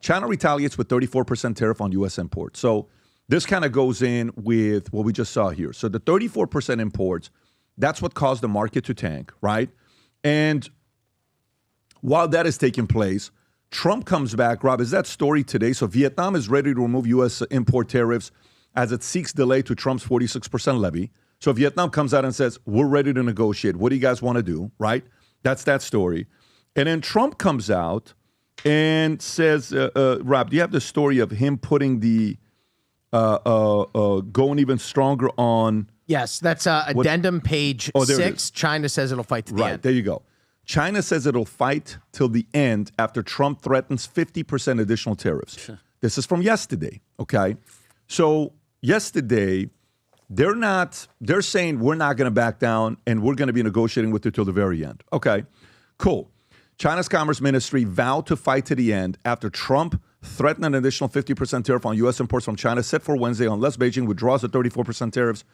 China retaliates with 34% tariff on U.S. imports. So this kind of goes in with what we just saw here. So the 34% imports, that's what caused the market to tank, right? And while that is taking place, Trump comes back. Rob, is that story today? So Vietnam is ready to remove U.S. import tariffs as it seeks delay to Trump's 46% levy. So Vietnam comes out and says, we're ready to negotiate. What do you guys want to do, right? That's that story. And then Trump comes out and says, Rob, do you have the story of him putting the going even stronger on? Yes, that's addendum page 6. China says it'll fight to the end. Right, there you go. China says it'll fight till the end after Trump threatens 50% additional tariffs. Sure. This is from yesterday, okay? So yesterday, they're saying we're not going to back down and we're going to be negotiating with you till the very end. Okay, cool. China's Commerce Ministry vowed to fight to the end after Trump threatened an additional 50% tariff on U.S. imports from China set for Wednesday unless Beijing withdraws the 34% tariffs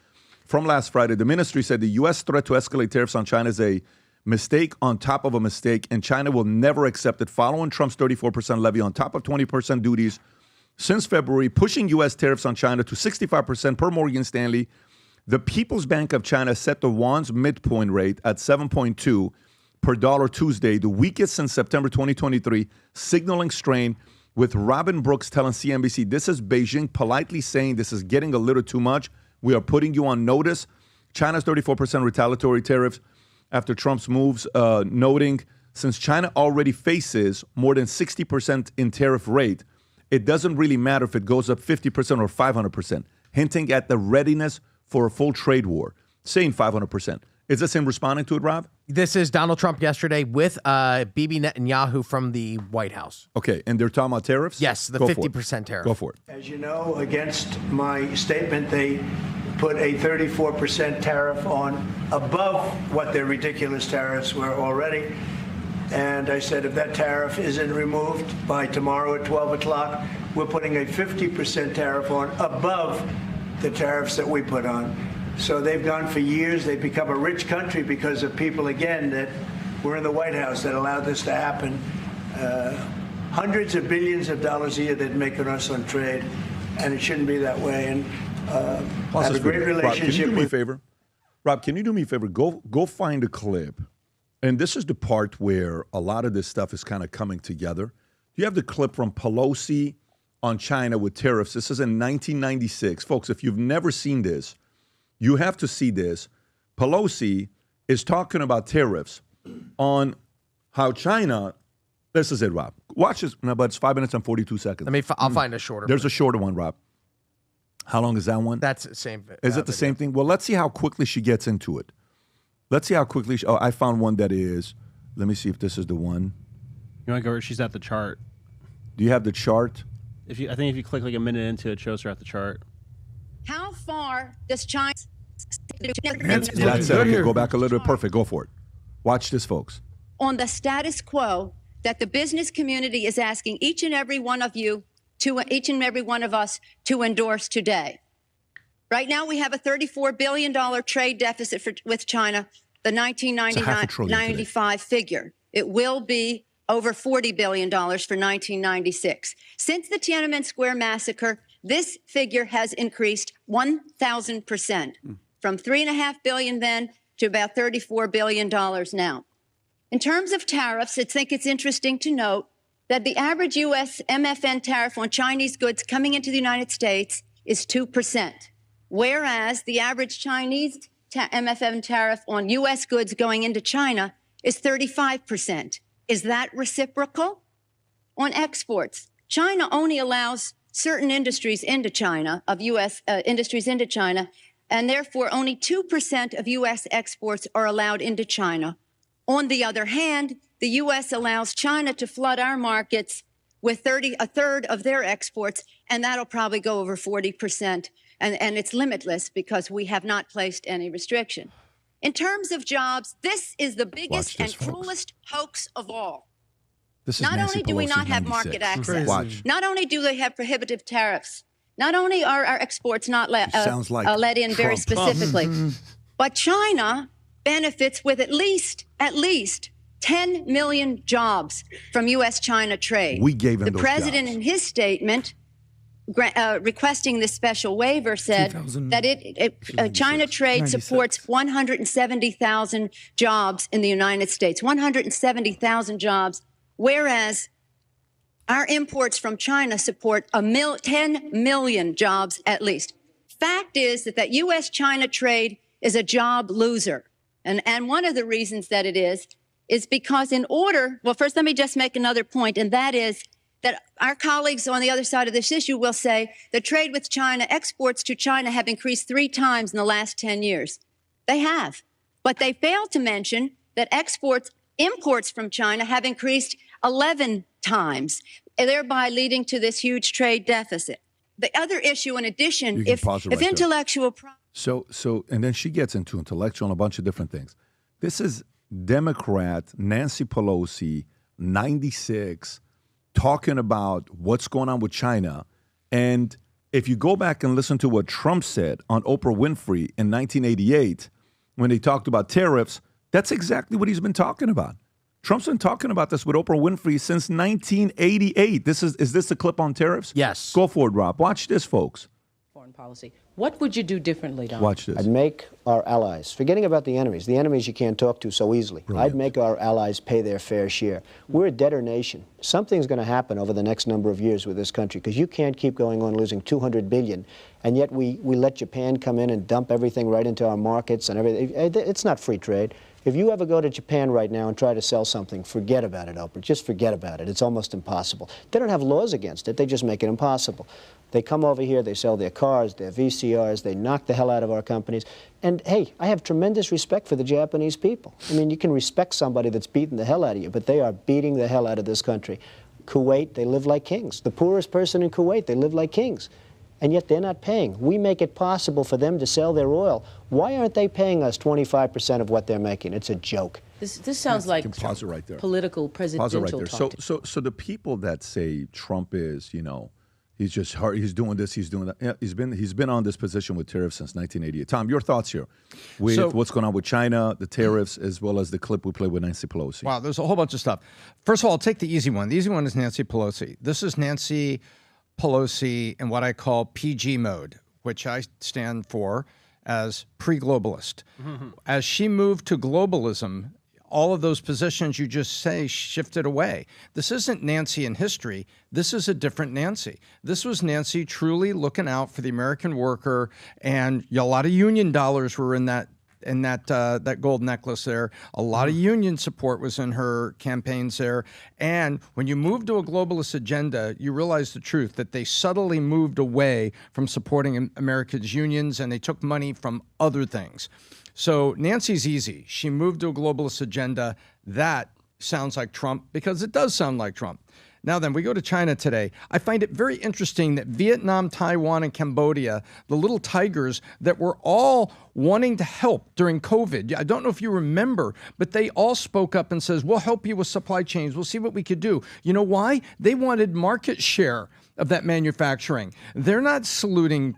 from last Friday. The ministry said the U.S. threat to escalate tariffs on China is a mistake on top of a mistake, and China will never accept it, following Trump's 34% levy on top of 20% duties since February, pushing U.S. tariffs on China to 65% per Morgan Stanley. The People's Bank of China set the yuan's midpoint rate at 7.2 per dollar Tuesday, the weakest since September 2023, signaling strain, with Robin Brooks telling CNBC, this is Beijing politely saying this is getting a little too much. We are putting you on notice. China's 34% retaliatory tariffs after Trump's moves, noting since China already faces more than 60% in tariff rate, it doesn't really matter if it goes up 50% or 500%, hinting at the readiness for a full trade war, saying 500%. Is this him responding to it, Rob? This is Donald Trump yesterday with Bibi Netanyahu from the White House. Okay, and they're talking about tariffs? Yes, the 50% tariff. Go for it. As you know, against my statement, they put a 34% tariff on above what their ridiculous tariffs were already. And I said, if that tariff isn't removed by tomorrow at 12 o'clock, we're putting a 50% tariff on above the tariffs that we put on. So they've gone for years. They've become a rich country because of people, again, that were in the White House that allowed this to happen. Hundreds of billions of dollars a year they're making us on trade, and it shouldn't be that way. And have a great relationship. Rob, can you do me a favor? Rob, can you do me a favor? Go find a clip. And this is the part where a lot of this stuff is kind of coming together. You have the clip from Pelosi on China with tariffs. This is in 1996. Folks, if you've never seen this, you have to see this. Pelosi is talking about tariffs on how China, this is it, Rob. Watch this, no, but it's 5 minutes and 42 seconds. I'll find a shorter. There's a shorter one, Rob. How long is that one? That's the same. Is it the same thing? Well, let's see how quickly she gets into it. Let's see how quickly she, I found one that is, let me see if this is the one. You want to go where she's at the chart. Do you have the chart? I think if you click like a minute into it, it shows her at the chart. How far does China... That's it. Okay, go back a little bit. Perfect. Go for it. Watch this, folks. On the status quo that the business community is asking each and every one of you, each and every one of us to endorse today. Right now, we have a $34 billion trade deficit with China, the 1995 figure. It will be over $40 billion for 1996. Since the Tiananmen Square massacre, this figure has increased 1,000%, from $3.5 billion then to about $34 billion now. In terms of tariffs, I think it's interesting to note that the average U.S. MFN tariff on Chinese goods coming into the United States is 2%, whereas the average Chinese MFN tariff on U.S. goods going into China is 35%. Is that reciprocal? On exports, China only allows certain industries into China, of U.S. Industries into China, and therefore only 2% of U.S. exports are allowed into China. On the other hand, the U.S. allows China to flood our markets with a third of their exports, and that'll probably go over 40%. And it's limitless because we have not placed any restriction. In terms of jobs, this is the biggest and cruelest hoax of all. Not only do we not have market access, not only do they have prohibitive tariffs, not only are our exports not let in very specifically, but China benefits with at least 10 million jobs from U.S.-China trade. We gave him the those president jobs. in his statement requesting this special waiver said that China trade 96. supports 170,000 jobs in the United States, 170,000 jobs, whereas our imports from China support 10 million jobs at least. Fact is that U.S.-China trade is a job loser. And one of the reasons that it is because well, first let me just make another point, and that is that our colleagues on the other side of this issue will say the trade with China, exports to China have increased 3 times in the last 10 years. They have. But they fail to mention that imports from China have increased 11 times, thereby leading to this huge trade deficit. The other issue, in addition, if intellectual property. So, and then she gets into intellectual and a bunch of different things. This is Democrat Nancy Pelosi, 96, talking about what's going on with China. And if you go back and listen to what Trump said on Oprah Winfrey in 1988, when he talked about tariffs, that's exactly what he's been talking about. Trump's been talking about this with Oprah Winfrey since 1988. Is this a clip on tariffs? Yes. Go for it, Rob. Watch this, folks. Foreign policy. What would you do differently, Donald? Watch this. I'd make our allies, forgetting about the enemies you can't talk to so easily. Brilliant. I'd make our allies pay their fair share. We're a debtor nation. Something's going to happen over the next number of years with this country, because you can't keep going on losing $200 billion, and yet we let Japan come in and dump everything right into our markets and everything. It's not free trade. If you ever go to Japan right now and try to sell something, forget about it, Oprah. Just forget about it. It's almost impossible. They don't have laws against it. They just make it impossible. They come over here, they sell their cars, their VCRs, they knock the hell out of our companies. And hey, I have tremendous respect for the Japanese people. I mean, you can respect somebody that's beating the hell out of you, but they are beating the hell out of this country. Kuwait, they live like kings. The poorest person in Kuwait, they live like kings. And yet they're not paying. We make it possible for them to sell their oil. Why aren't they paying us 25% of what they're making? It's a joke. This sounds like pause it right there. Political presidential Pause it right there. talk. So the people that say Trump is, he's just hard, he's doing this, he's doing that. Yeah, he's been on this position with tariffs since 1988. Tom, your thoughts here with what's going on with China, the tariffs, as well as the clip we played with Nancy Pelosi. Wow, there's a whole bunch of stuff. First of all, I'll take the easy one. The easy one is Nancy Pelosi. This is Nancy Pelosi in what I call PG mode, which I stand for as pre-globalist. As she moved to globalism, all of those positions you just say shifted away. This isn't Nancy in history. This is a different Nancy. This was Nancy truly looking out for the American worker, and a lot of union dollars were in that gold necklace there. A lot of union support was in her campaigns there. And when you move to a globalist agenda, you realize the truth that they subtly moved away from supporting America's unions, and they took money from other things. So Nancy's easy. She moved to a globalist agenda. That sounds like Trump, because it does sound like Trump. Now then, we go to China today. I find it very interesting that Vietnam, Taiwan, and Cambodia, the little tigers that were all wanting to help during COVID. I don't know if you remember, but they all spoke up and says, we'll help you with supply chains. We'll see what we could do. You know why? They wanted market share of that manufacturing. They're not saluting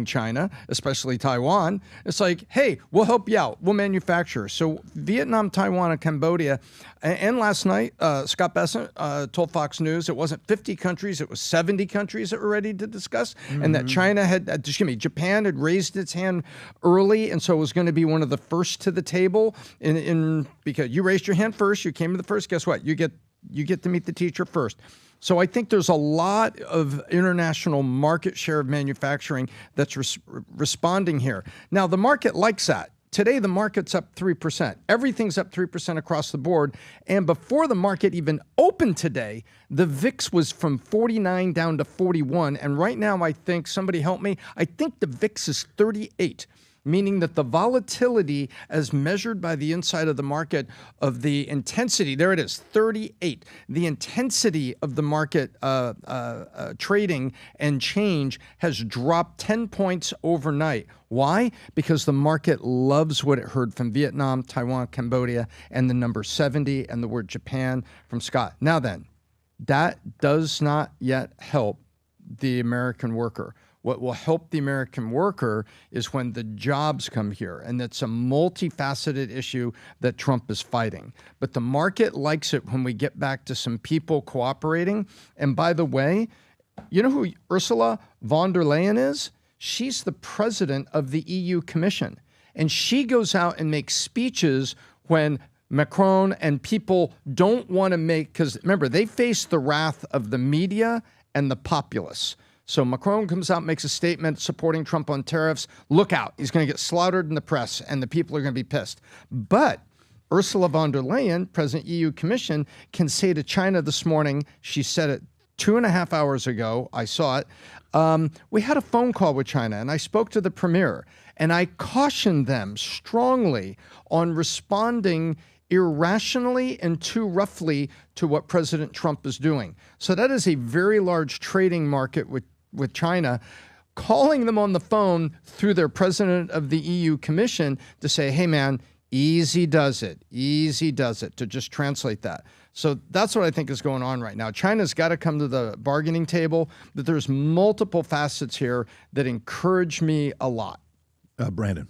China, especially Taiwan. It's like, hey, we'll help you out. We'll manufacture. So Vietnam, Taiwan, and Cambodia. And last night, Scott Bessent told Fox News it wasn't 50 countries, it was 70 countries that were ready to discuss, and that Japan had raised its hand early, and so it was going to be one of the first to the table. Because you raised your hand first, you came to the first. Guess what? You get to meet the teacher first. So I think there's a lot of international market share of manufacturing that's responding here. Now, the market likes that. Today, the market's up 3%. Everything's up 3% across the board. And before the market even opened today, the VIX was from 49 down to 41. And right now, I think, somebody help me, I think the VIX is 38. Meaning that the volatility as measured by the inside of the market of the intensity, there it is, 38. The intensity of the market trading and change has dropped 10 points overnight. Why? Because the market loves what it heard from Vietnam, Taiwan, Cambodia, and the number 70 and the word Japan from Scott. Now then, that does not yet help the American worker. What will help the American worker is when the jobs come here. And that's a multifaceted issue that Trump is fighting. But the market likes it when we get back to some people cooperating. And by the way, you know who Ursula von der Leyen is? She's the president of the EU Commission. And she goes out and makes speeches when Macron and people don't want to make, because remember, they face the wrath of the media and the populace. So Macron comes out, makes a statement supporting Trump on tariffs. Look out, he's going to get slaughtered in the press and the people are going to be pissed. But Ursula von der Leyen, President EU Commission, can say to China this morning, she said it 2.5 hours ago, I saw it, we had a phone call with China and I spoke to the premier and I cautioned them strongly on responding irrationally and too roughly to what President Trump is doing. So that is a very large trading market with China, calling them on the phone through their president of the EU Commission to say, hey, man, easy does it, to just translate that. So that's what I think is going on right now. China's got to come to the bargaining table, but there's multiple facets here that encourage me a lot. Brandon.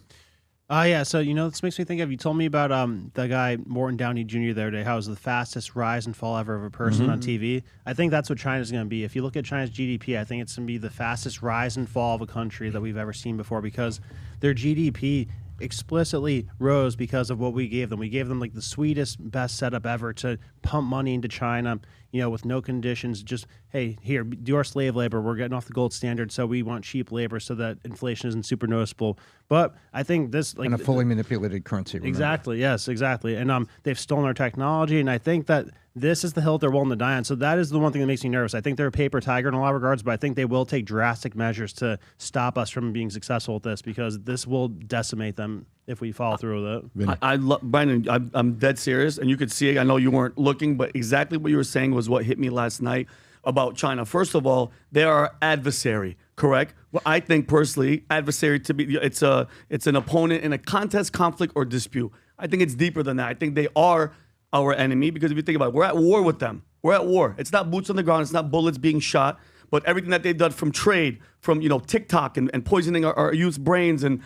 Yeah, so, this makes me think of, you told me about the guy, Morton Downey Jr. the other day, how it was the fastest rise and fall ever of a person on TV. I think that's what China's going to be. If you look at China's GDP, I think it's going to be the fastest rise and fall of a country that we've ever seen before, because their GDP explicitly rose because of what we gave them. We gave them like the sweetest, best setup ever to pump money into China, with no conditions. Just, hey, here, do our slave labor. We're getting off the gold standard, so we want cheap labor so that inflation isn't super noticeable. But I think this, and a fully manipulated currency. Remember. Exactly. Yes, exactly. And they've stolen our technology, and I think that this is the hill they're willing to die on. So that is the one thing that makes me nervous. I think they're a paper tiger in a lot of regards, but I think they will take drastic measures to stop us from being successful with this, because this will decimate them if we follow through with it. I love Brandon. I'm dead serious, and you could see it. I know you weren't looking, but exactly what you were saying was what hit me last night about China. First of all, they are our adversary, correct? Well, I think personally, adversary to be it's an opponent in a contest, conflict, or dispute. I think it's deeper than that. I think they are our enemy, because if you think about it, we're at war with them. We're at war. It's not boots on the ground. It's not bullets being shot. But everything that they've done, from trade, from TikTok and poisoning our youth's brains and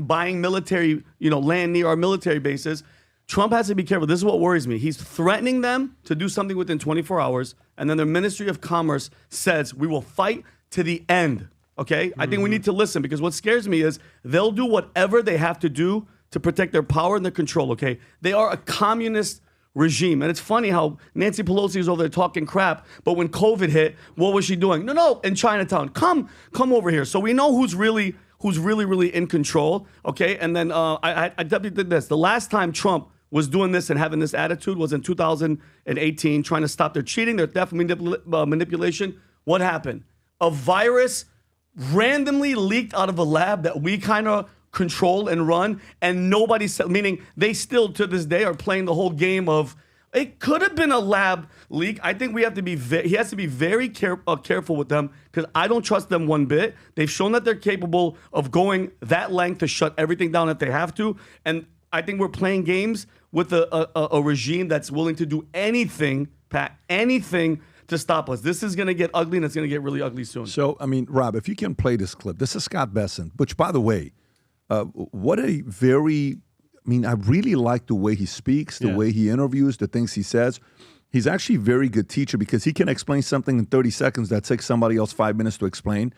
buying military land near our military bases, Trump has to be careful. This is what worries me. He's threatening them to do something within 24 hours, and then the Ministry of Commerce says we will fight to the end. Okay, I think we need to listen, because what scares me is they'll do whatever they have to do to protect their power and their control. Okay, they are a communist regime. And it's funny how Nancy Pelosi is over there talking crap, but when COVID hit, what was she doing? No, in Chinatown. Come over here. So we know who's really in control. Okay, and then I definitely did this. The last time Trump was doing this and having this attitude was in 2018, trying to stop their cheating, their theft, manipulation. What happened? A virus randomly leaked out of a lab that we kind of control and run, and nobody said, meaning they still to this day are playing the whole game of it could have been a lab leak. I think we have to be he has to be very careful with them, because I don't trust them one bit. They've shown that they're capable of going that length to shut everything down if they have to, and I think we're playing games with a regime that's willing to do anything, Pat, anything to stop us. This is going to get ugly, and it's going to get really ugly soon. So, Rob, if you can play this clip. This is Scott Besson, which, by the way, what a very, I really like the way he speaks, the way he interviews, the things he says. He's actually a very good teacher, because he can explain something in 30 seconds that takes somebody else 5 minutes to explain.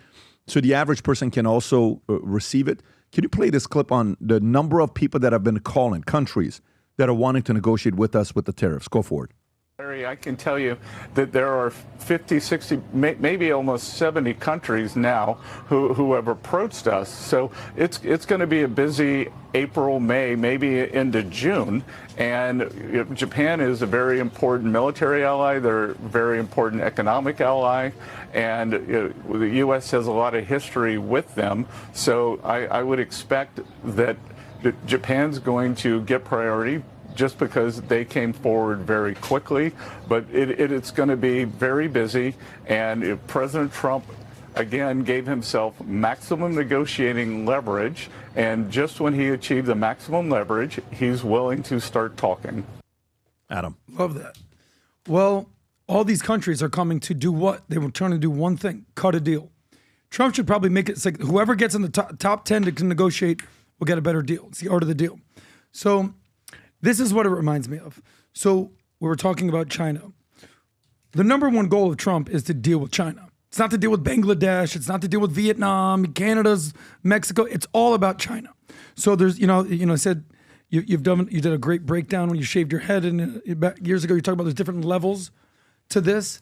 So the average person can also receive it. Can you play this clip on the number of people that have been calling, countries that are wanting to negotiate with us with the tariffs? Go forward. Larry, I can tell you that there are 50, 60, maybe almost 70 countries now who have approached us. So it's going to be a busy April, May, maybe into June. And Japan is a very important military ally. They're a very important economic ally. And the U.S. has a lot of history with them. So I would expect that Japan's going to get priority, just because they came forward very quickly. But it's going to be very busy. And if President Trump, again, gave himself maximum negotiating leverage, and just when he achieved the maximum leverage, he's willing to start talking. Adam. Love that. Well, all these countries are coming to do what? They were trying to do one thing, cut a deal. Trump should probably make it. It's like whoever gets in the top 10 to negotiate will get a better deal. It's the art of the deal. So this is what it reminds me of. So we were talking about China. The number one goal of Trump is to deal with China. It's not to deal with Bangladesh. It's not to deal with Vietnam, Canada's, Mexico. It's all about China. So there's, I said you did a great breakdown when you shaved your head, and years ago you talked about there's different levels to this.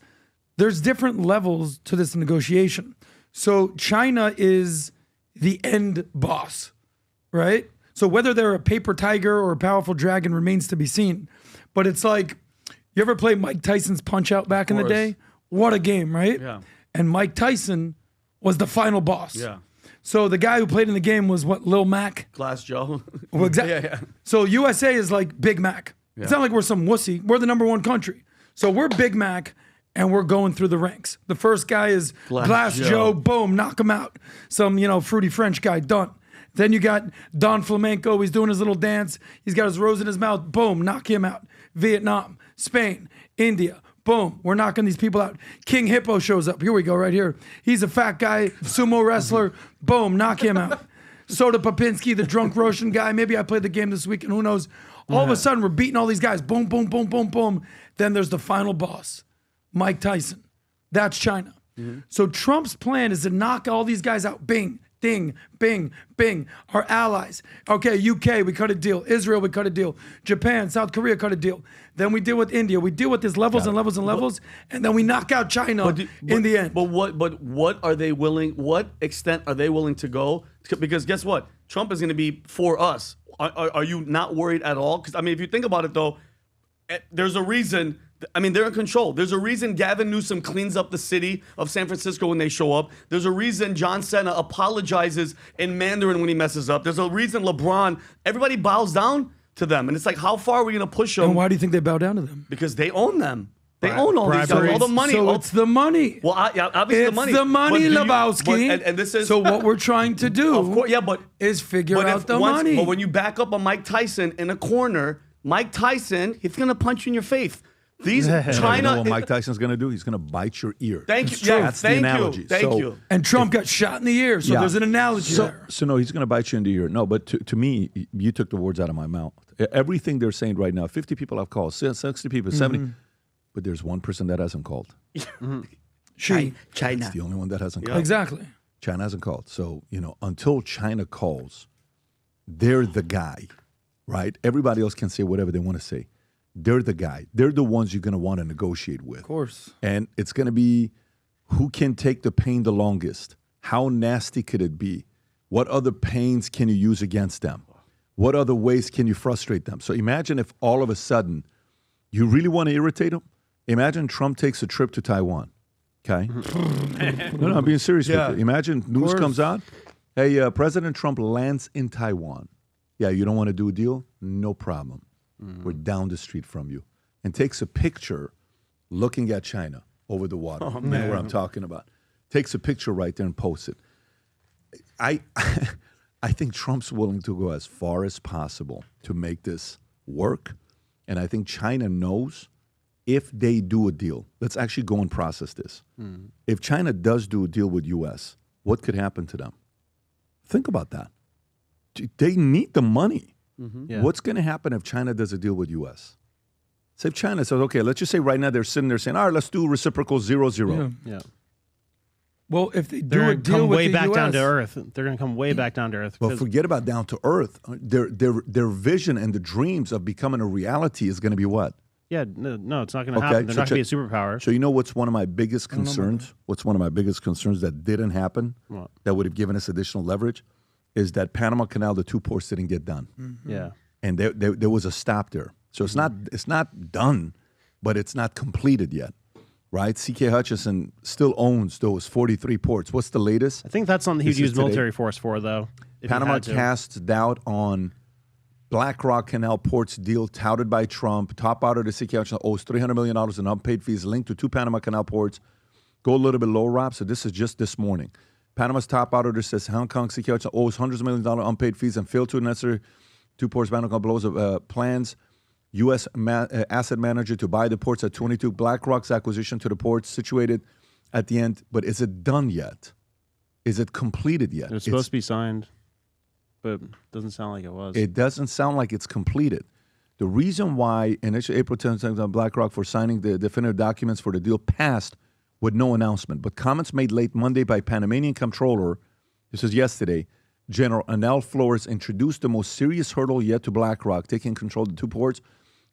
There's different levels to this negotiation. So China is the end boss, right? So whether they're a paper tiger or a powerful dragon remains to be seen. But it's like, you ever play Mike Tyson's Punch-Out back in the day? What a game, right? Yeah. And Mike Tyson was the final boss. Yeah. So the guy who played in the game was what, Lil Mac? Glass Joe. Well, exactly. Yeah. So USA is like Big Mac. It's not like we're some wussy. We're the number one country. So we're Big Mac, and we're going through the ranks. The first guy is Glass Joe. Boom, knock him out. Some, fruity French guy, done. Then you got Don Flamenco. He's doing his little dance. He's got his rose in his mouth. Boom, knock him out. Vietnam, Spain, India. Boom, we're knocking these people out. King Hippo shows up. Here we go, right here. He's a fat guy, sumo wrestler. Boom, knock him out. Soda Popinski, the drunk Russian guy. Maybe I played the game this weekend. Who knows? All of a sudden, we're beating all these guys. Boom, boom, boom, boom, boom. Then there's the final boss, Mike Tyson. That's China. So Trump's plan is to knock all these guys out. Bing, ding, bing, bing. Our allies. Okay, UK, we cut a deal. Israel, we cut a deal. Japan, South Korea, cut a deal. Then we deal with India. We deal with these levels and levels and levels, and then we knock out China in the end. But what are they willing? What extent are they willing to go? Because guess what? Trump is going to be for us. Are you not worried at all? Because if you think about it though, there's a reason. They're in control. There's a reason Gavin Newsom cleans up the city of San Francisco when they show up. There's a reason John Cena apologizes in Mandarin when he messes up. There's a reason LeBron, everybody bows down to them. And it's like, how far are we going to push them? And why do you think they bow down to them? Because they own them. They own all these guys, all the money. So it's the money. Well, obviously it's the money. It's the money, Lebowski. And this is so what we're trying to do. Of course, is figure out the money. But when you back up a Mike Tyson in a corner, Mike Tyson, he's going to punch you in your face. China. You know what Mike Tyson's going to do? He's going to bite your ear. Thank you. Yeah, that's the analogy. Thank you. And Trump got shot in the ear, so there's an analogy there. So no, he's going to bite you in the ear. No, but to me, you took the words out of my mouth. Everything they're saying right now, 50 people have called, 60 people, 70, but there's one person that hasn't called. China. It's the only one that hasn't called. Exactly. China hasn't called. So, until China calls, they're the guy, right? Everybody else can say whatever they want to say. They're the guy. They're the ones you're going to want to negotiate with. Of course. And it's going to be who can take the pain the longest. How nasty could it be? What other pains can you use against them? What other ways can you frustrate them? So imagine if all of a sudden you really want to irritate them. Imagine Trump takes a trip to Taiwan. Okay? No, I'm being serious with you. Imagine news comes out. Hey, President Trump lands in Taiwan. Yeah, you don't want to do a deal? No problem. We're down the street from you. And takes a picture looking at China over the water. You know what I'm talking about. Takes a picture right there and posts it. I think Trump's willing to go as far as possible to make this work. And I think China knows if they do a deal, let's actually go and process this. If China does do a deal with U.S., what could happen to them? Think about that. They need the money. What's going to happen if China does a deal with U.S.? Say if China says, okay, let's just say right now they're sitting there saying, all right, let's do reciprocal 0-0. Yeah. Well, if they do a deal with the back US, down to earth. They're going to come way back down to earth. But forget about down to earth. Their vision and the dreams of becoming a reality is going to be what? Yeah, no, it's not going to happen. They're not going to be a superpower. So you know what's one of my biggest concerns? What's one of my biggest concerns that didn't happen? What? That would have given us additional leverage? Is that Panama Canal, the two ports didn't get done. Yeah. And there was a stop there. So it's not done, but it's not completed yet, right? C.K. Hutchison still owns those 43 ports. What's the latest? I think that's something he'd use military force for, though. Panama casts doubt on BlackRock Canal Ports deal touted by Trump. Top auditor C.K. Hutchison owes $300 million in unpaid fees linked to two Panama Canal ports. Go a little bit low, Rob. So this is just this morning. Panama's top auditor says Hong Kong C.K. Hutchison owes hundreds of millions of dollars unpaid fees and failed to necessary two ports Panama blows plans. U.S. asset manager to buy the ports at 22. BlackRock's acquisition to the ports situated at the end. But is it done yet? Is it completed yet? It was supposed to be signed, but it doesn't sound like it was. It doesn't sound like it's completed. The reason why initial April 10th on BlackRock for signing the definitive documents for the deal passed with no announcement, but comments made late Monday by Panamanian Comptroller, this is yesterday, General Anel Flores introduced the most serious hurdle yet to BlackRock, taking control of the two ports.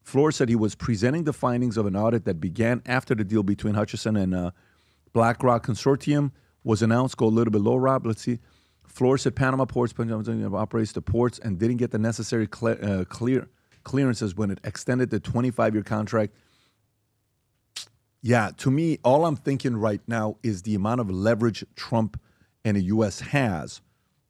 Flores said he was presenting the findings of an audit that began after the deal between Hutchison and BlackRock Consortium was announced. Go a little bit low, Rob. Let's see. Flores said Panama Ports operates the ports and didn't get the necessary clearances when it extended the 25-year contract. Yeah, to me, all I'm thinking right now is the amount of leverage Trump and the U.S. has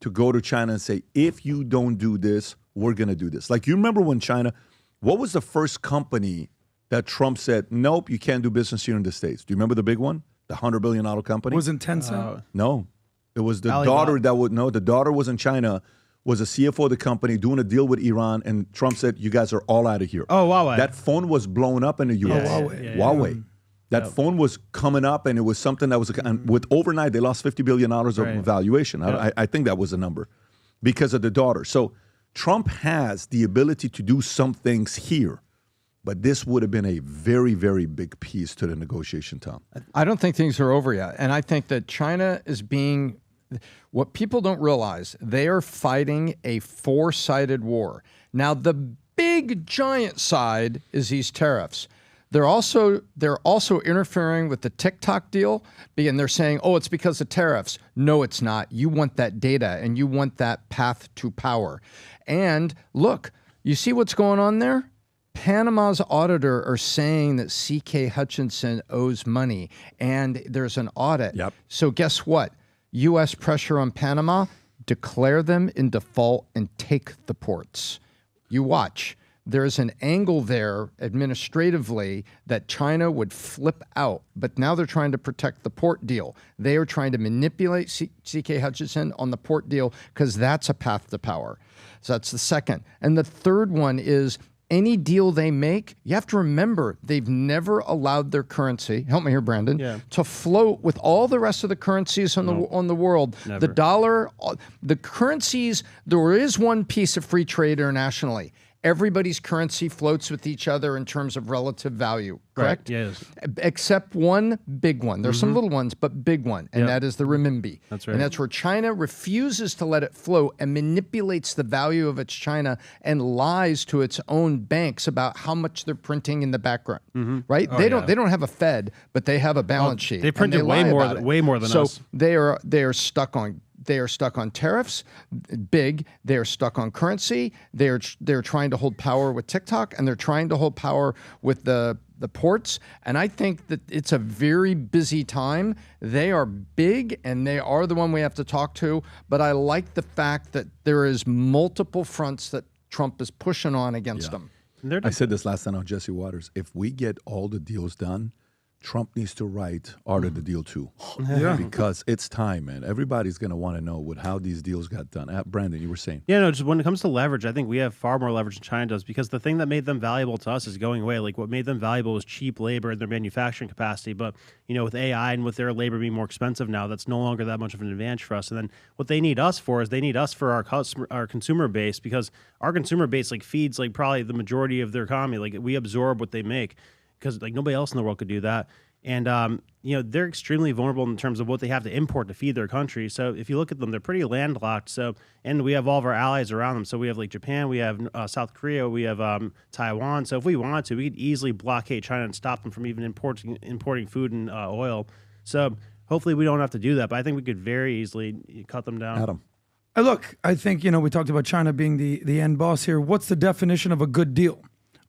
to go to China and say, if you don't do this, we're going to do this. Like, you remember when China, what was the first company that Trump said, nope, you can't do business here in the States? Do you remember the big one? The $100 billion company? Wasn't Tencent? No. It was the Alibaba. daughter that would, no, the daughter was in China, was a CFO of the company doing a deal with Iran, and Trump said, you guys are all out of here. Oh, Huawei. That phone was blown up in the U.S. Huawei. That phone was coming up, and it was something that was, and with overnight, they lost $50 billion of valuation. I think that was the number because of the daughter. So Trump has the ability to do some things here, but this would have been a very, very big piece to the negotiation, Tom. I don't think things are over yet. And I think that China is being, what people don't realize, they are fighting a four-sided war. Now, the big giant side is these tariffs. They're also interfering with the TikTok deal, and they're saying, oh, it's because of tariffs. No, it's not. You want that data, and you want that path to power. And look, you see what's going on there? Panama's auditor are saying that C.K. Hutchinson owes money, and there's an audit. Yep. So guess what? U.S. pressure on Panama, declare them in default and take the ports. You watch. There's an angle there administratively that China would flip out, but now they're trying to protect the port deal. They are trying to manipulate C.K. Hutchinson on the port deal because that's a path to power. So that's the second. And the third one is any deal they make, you have to remember they've never allowed their currency, help me here, Brandon, to float with all the rest of the currencies on the world. Never. The dollar, the currencies, there is one piece of free trade internationally. Everybody's currency floats with each other in terms of relative value, correct? Right. Yes. Except one big one. There's some little ones, but big one, and that is the renminbi. That's right. And that's where China refuses to let it float and manipulates the value of its China and lies to its own banks about how much they're printing in the background. Right? They don't have a Fed, but they have a balance sheet. They printed way more than us. So they are stuck on. They are stuck on tariffs, big. They are stuck on currency. They're trying to hold power with TikTok, and they're trying to hold power with the ports. And I think that it's a very busy time. They are big, and they are the one we have to talk to. But I like the fact that there is multiple fronts that Trump is pushing on against them. I said this last time on Jesse Waters. If we get all the deals done, Trump needs to write Art of the Deal too. Because it's time, man. Everybody's going to want to know how these deals got done. Brandon, you were saying. Yeah, no, just when it comes to leverage, I think we have far more leverage than China does because the thing that made them valuable to us is going away. Like what made them valuable was cheap labor and their manufacturing capacity. But, you know, with AI and with their labor being more expensive now, that's no longer that much of an advantage for us. And then what they need us for is they need us for our consumer base because our consumer base like feeds like probably the majority of their economy. Like we absorb what they make. Because like nobody else in the world could do that. And, you know, they're extremely vulnerable in terms of what they have to import to feed their country. So if you look at them, they're pretty landlocked. So, and we have all of our allies around them. So we have like Japan, we have South Korea, we have Taiwan. So if we wanted to, we could easily blockade China and stop them from even importing food and oil. So hopefully we don't have to do that. But I think we could very easily cut them down. Adam. Look, I think, we talked about China being the end boss here. What's the definition of a good deal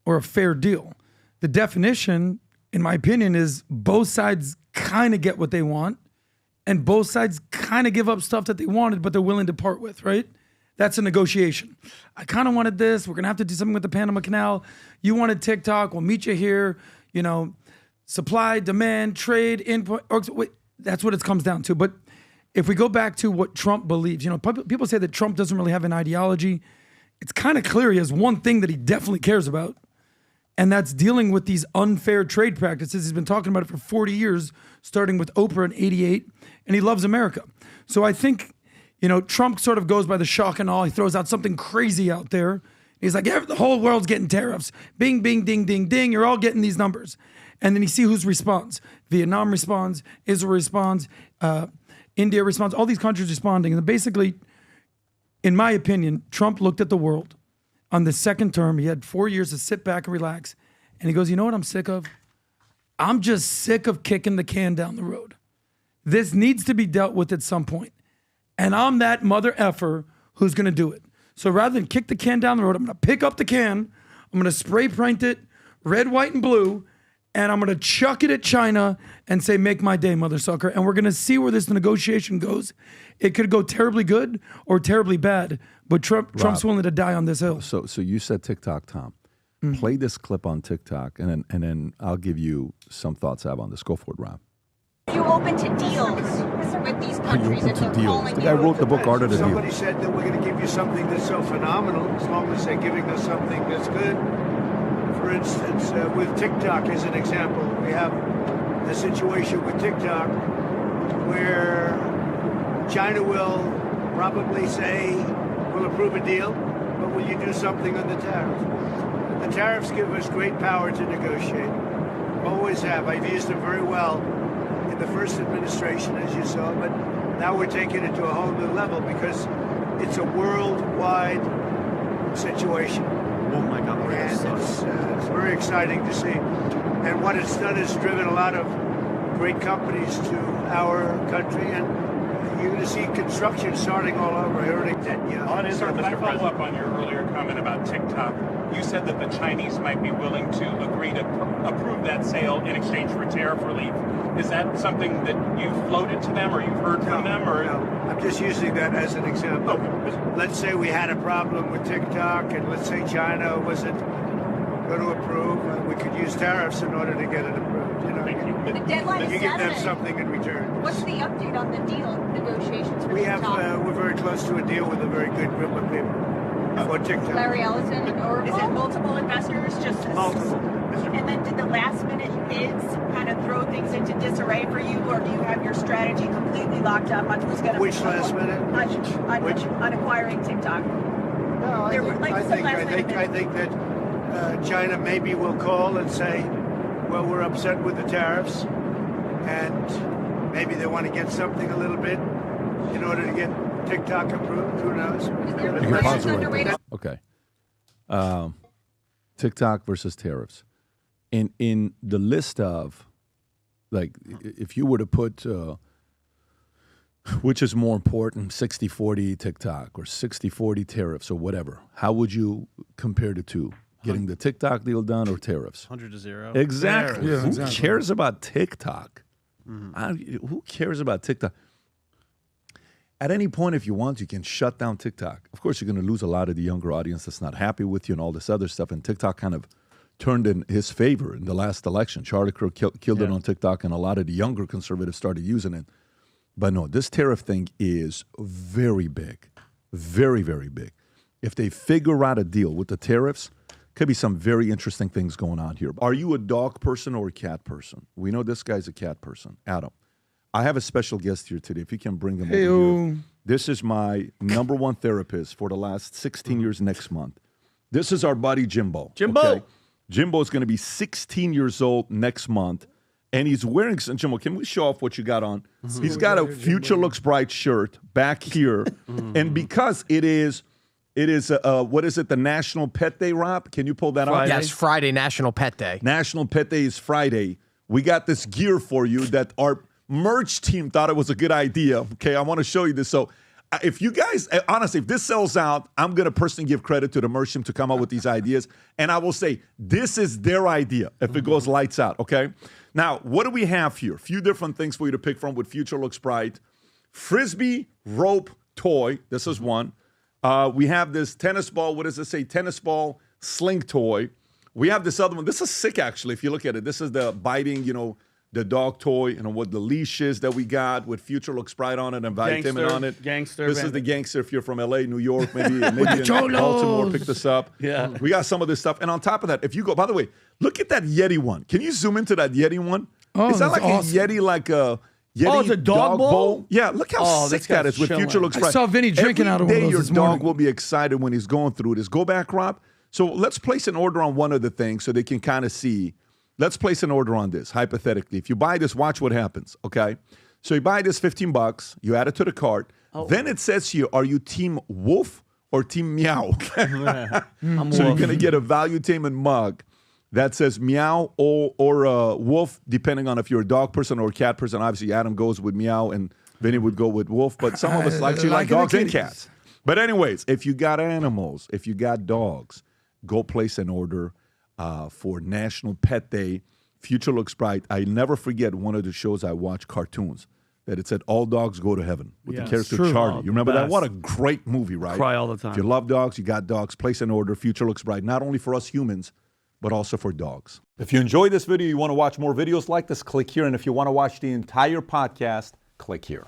or a fair deal? The definition, in my opinion, is both sides kind of get what they want and both sides kind of give up stuff that they wanted, but they're willing to part with, right? That's a negotiation. I kind of wanted this. We're going to have to do something with the Panama Canal. You wanted TikTok. We'll meet you here. Supply, demand, trade, input. That's what it comes down to. But if we go back to what Trump believes, people say that Trump doesn't really have an ideology. It's kind of clear he has one thing that he definitely cares about. And that's dealing with these unfair trade practices. He's been talking about it for 40 years, starting with Oprah in '88, and he loves America. So I think, Trump sort of goes by the shock and awe. He throws out something crazy out there. He's like, the whole world's getting tariffs. Bing, bing, ding, ding, ding. You're all getting these numbers. And then you see who's responds. Vietnam responds. Israel responds. India responds. All these countries responding. And basically, in my opinion, Trump looked at the world. On the second term, he had 4 years to sit back and relax. And he goes, you know what I'm sick of? I'm just sick of kicking the can down the road. This needs to be dealt with at some point. And I'm that mother effer who's going to do it. So rather than kick the can down the road, I'm going to pick up the can. I'm going to spray paint it red, white, and blue. And I'm going to chuck it at China and say, make my day, mother sucker. And we're going to see where this negotiation goes. It could go terribly good or terribly bad. But Trump's willing to die on this hill. So you said TikTok, Tom. Play this clip on TikTok, and then I'll give you some thoughts I have on this. Go for it, Rob. Are you open to deals with these countries? Are you open to deals? The guy wrote the book, Art of the Deal. Somebody said that we're going to give you something that's so phenomenal, as long as they're giving us something that's good. For instance, with TikTok as an example, we have a situation with TikTok where China will probably say, we'll approve a deal, but will you do something on the tariff? The tariffs give us great power to negotiate. Always have. I've used them very well in the first administration, as you saw, but now we're taking it to a whole new level because it's a worldwide situation. Oh my God, and it's very exciting to see. And what it's done is driven a lot of great companies to our country, and you're going to see construction starting all over. Sir, can I follow up on your earlier comment about TikTok? You said that the Chinese might be willing to agree to approve that sale in exchange for tariff relief. Is that something that you've floated to them or you've heard from them? Or no, I'm just using that as an example. Okay. Let's say we had a problem with TikTok, and let's say China wasn't going to approve. We could use tariffs in order to get it approved. The deadline you is give them 7. something in return. What's the update on the deal negotiations for We have, TikTok? we're very close to a deal with a very good group of people for TikTok. Larry Ellison or Is it multiple investors? Just Multiple. And then did the last minute bids kind of throw things into disarray for you, or do you have your strategy completely locked up on who's going to Which last minute? on acquiring TikTok? No, I think that China maybe will call and say, well, we're upset with the tariffs, and maybe they want to get something a little bit in order to get TikTok approved. Who knows? You can pause it right there. Okay. TikTok versus tariffs. In the list of, like, if you were to put, which is more important, 60-40 TikTok or 60-40 tariffs or whatever, how would you compare the two? Getting the TikTok deal done or tariffs? 100-0. Exactly. Yeah, Who exactly. cares about TikTok? Who cares about TikTok? At any point, if you want, you can shut down TikTok. Of course, you're going to lose a lot of the younger audience that's not happy with you and all this other stuff. And TikTok kind of turned in his favor in the last election. Charlie Kirk killed it on TikTok, and a lot of the younger conservatives started using it. But no, this tariff thing is very big, very, very big. If they figure out a deal with the tariffs, could be some very interesting things going on here. Are you a dog person or a cat person? We know this guy's a cat person. Adam, I have a special guest here today. If you can bring him over here. This is my number one therapist for the last 16 years next month. This is our buddy Jimbo. Jimbo. Okay? Jimbo is going to be 16 years old next month. And he's wearing some, Jimbo, can we show off what you got on? He's got a Future Looks Bright shirt back here. And because it is, what is it, the National Pet Day, Rob? Can you pull that out? Yes, Friday, National Pet Day. National Pet Day is Friday. We got this gear for you that our merch team thought it was a good idea. Okay, I want to show you this. So if you guys, honestly, if this sells out, I'm going to personally give credit to the merch team to come up with these ideas. And I will say, this is their idea if it goes lights out, okay? Now, what do we have here? A few different things for you to pick from with Future Looks Bright. Frisbee rope toy. This is one. We have this tennis ball. What does it say? Tennis ball sling toy. We have this other one. This is sick, actually, if you look at it. This is the biting, the dog toy, with the leashes that we got with Future Looks Bright on it and Valuetainment on it. Gangster. This is the gangster if you're from LA, New York, maybe in Baltimore, pick this up. Yeah. We got some of this stuff. And on top of that, if you go, by the way, look at that Yeti one. Can you zoom into that Yeti one? Oh, is that that's like awesome. a Yeti, like a Yeti it's a dog bowl? Yeah, look how sick that is with Future Looks Bright. I saw Vinny drinking out of one of those your this dog morning. will be excited when he's going through this. Go back, Rob. So let's place an order on one of the things so they can kind of see. Let's place an order on this, hypothetically. If you buy this, watch what happens, okay? So you buy this $15, you add it to the cart. Then it says here, are you team wolf or team meow? So you're going to get a Valuetainment mug that says meow or wolf, depending on if you're a dog person or a cat person. Obviously, Adam goes with meow and Vinny would go with wolf, but some of us actually like dogs and cats. But anyways, if you got animals, if you got dogs, go place an order for National Pet Day. Future Looks Bright. I never forget one of the shows I watched, cartoons, that it said all dogs go to heaven with the character Charlie. You remember that? What a great movie, right? Cry all the time. If you love dogs, you got dogs, place an order. Future Looks Bright, not only for us humans, but also for dogs. If you enjoyed this video, you want to watch more videos like this, click here. And if you want to watch the entire podcast, click here.